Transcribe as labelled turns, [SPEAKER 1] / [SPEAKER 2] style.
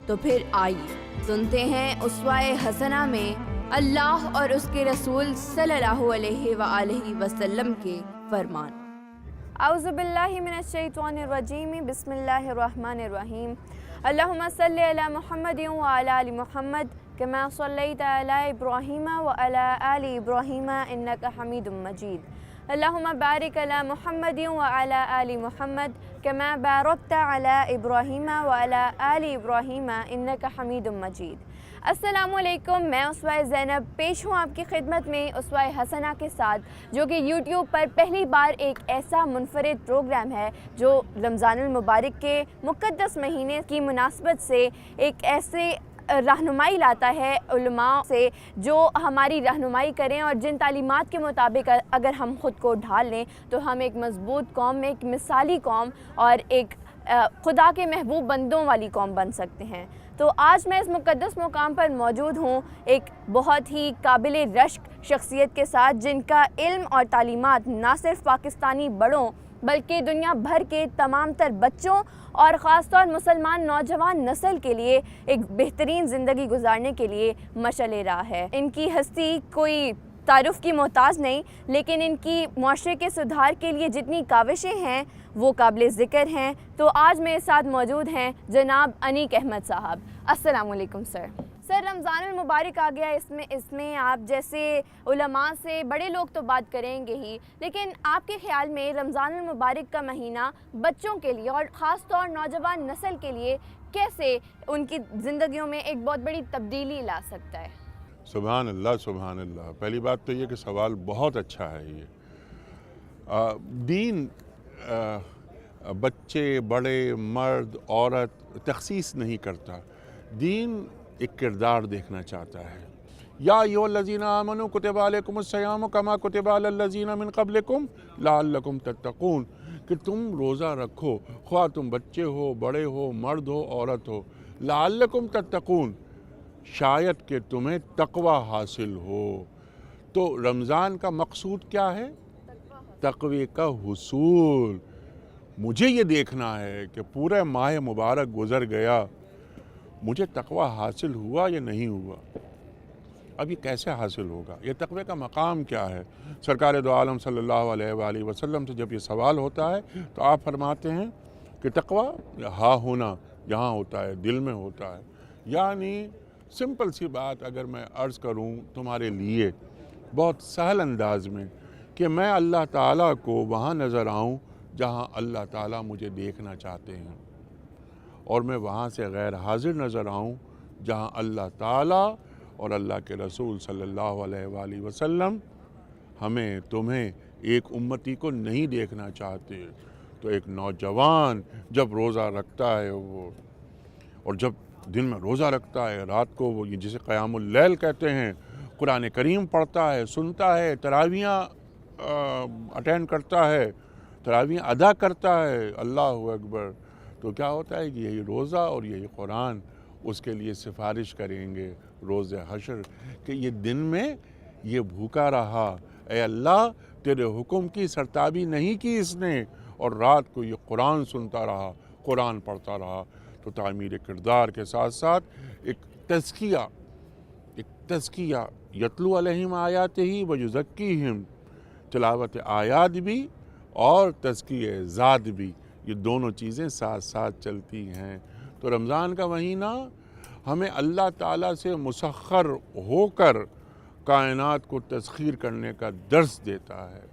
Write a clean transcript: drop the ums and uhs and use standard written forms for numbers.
[SPEAKER 1] تو پھر آئیے سنتے ہیں اسوائے حسنہ میں اللہ اور اس کے رسول صلی اللہ علیہ وآلہ وسلم کے فرمان۔ اعوذ باللہ من الشیطان الرجیم، بسم اللہ الرحمن الرحیم۔ اللہم صلی علی محمد وعلی آل محمد کما صلیت علی ابراہیم وعلی آل ابراہیم انک حمید مجید۔ اللہم بارک علی محمد وعلی آل محمد کما بارکت علی ابراہیم وعلی آل ابراہیم انک حمید مجید۔ السلام علیکم، میں اسوائے زینب پیش ہوں آپ کی خدمت میں اسوائے حسنہ کے ساتھ، جو کہ یوٹیوب پر پہلی بار ایک ایسا منفرد پروگرام ہے جو رمضان المبارک کے مقدس مہینے کی مناسبت سے ایک ایسے رہنمائی لاتا ہے علماء سے جو ہماری رہنمائی کریں اور جن تعلیمات کے مطابق اگر ہم خود کو ڈھال لیں تو ہم ایک مضبوط قوم، ایک مثالی قوم اور ایک خدا کے محبوب بندوں والی قوم بن سکتے ہیں۔ تو آج میں اس مقدس مقام پر موجود ہوں ایک بہت ہی قابل رشک شخصیت کے ساتھ، جن کا علم اور تعلیمات نہ صرف پاکستانی بڑوں بلکہ دنیا بھر کے تمام تر بچوں اور خاص طور مسلمان نوجوان نسل کے لیے ایک بہترین زندگی گزارنے کے لیے مشعل راہ ہے۔ ان کی ہستی کوئی تعارف کی محتاج نہیں، لیکن ان کی معاشرے کے سدھار کے لیے جتنی کاوشیں ہیں وہ قابل ذکر ہیں۔ تو آج میرے ساتھ موجود ہیں جناب انیق احمد صاحب۔ السلام علیکم سر۔ سر، رمضان المبارک آ گیا، اس میں آپ جیسے علماء سے بڑے لوگ تو بات کریں گے ہی، لیکن آپ کے خیال میں رمضان المبارک کا مہینہ بچوں کے لیے اور خاص طور نوجوان نسل کے لیے کیسے ان کی زندگیوں میں ایک بہت بڑی تبدیلی لا سکتا ہے؟
[SPEAKER 2] سبحان اللہ، سبحان اللہ۔ پہلی بات تو یہ کہ سوال بہت اچھا ہے۔ یہ دین بچے، بڑے، مرد، عورت تخصیص نہیں کرتا۔ دین ایک کردار دیکھنا چاہتا ہے۔ یا ایھا الذین آمنوا کتب علیکم الصیام کما کتب علی الذین من قبلکم لعلکم تتقون، کہ تم روزہ رکھو، خواہ تم بچے ہو، بڑے ہو، مرد ہو، عورت ہو، لعلکم تتقون، شاید کہ تمہیں تقوی حاصل ہو۔ تو رمضان کا مقصود کیا ہے؟ تقوی کا حصول۔ مجھے یہ دیکھنا ہے کہ پورا ماہ مبارک گزر گیا، مجھے تقوی حاصل ہوا یا نہیں ہوا۔ اب یہ کیسے حاصل ہوگا؟ یہ تقوی کا مقام کیا ہے؟ سرکار دو عالم صلی اللہ علیہ وآلہ وسلم سے جب یہ سوال ہوتا ہے تو آپ فرماتے ہیں کہ تقوی ہاں ہونا، یہاں ہوتا ہے، دل میں ہوتا ہے۔ یعنی سمپل سی بات اگر میں عرض کروں تمہارے لیے بہت سہل انداز میں، کہ میں اللہ تعالیٰ کو وہاں نظر آؤں جہاں اللہ تعالیٰ مجھے دیکھنا چاہتے ہیں، اور میں وہاں سے غیر حاضر نظر آؤں جہاں اللہ تعالیٰ اور اللہ کے رسول صلی اللہ علیہ وآلہ وسلم ہمیں تمہیں ایک امتی کو نہیں دیکھنا چاہتے۔ تو ایک نوجوان جب روزہ رکھتا ہے وہ، اور جب دن میں روزہ رکھتا ہے، رات کو وہ جسے قیام اللیل کہتے ہیں، قرآن کریم پڑھتا ہے، سنتا ہے، تراویحاں اٹینڈ کرتا ہے، تراویح ادا کرتا ہے، اللہ اکبر، تو کیا ہوتا ہے کہ یہی روزہ اور یہی قرآن اس کے لیے سفارش کریں گے روز حشر، کہ یہ دن میں یہ بھوکا رہا، اے اللہ تیرے حکم کی سرتابی نہیں کی اس نے، اور رات کو یہ قرآن سنتا رہا، قرآن پڑھتا رہا۔ تو تعمیر کردار کے ساتھ ساتھ ایک تزکیہ، یتلو علیہم آیاتہ ویزکیہم، تلاوت آیات بھی اور تزکیہ ذات بھی، یہ دونوں چیزیں ساتھ ساتھ چلتی ہیں۔ تو رمضان کا مہینہ ہمیں اللہ تعالیٰ سے مسخر ہو کر کائنات کو تسخیر کرنے کا درس دیتا ہے۔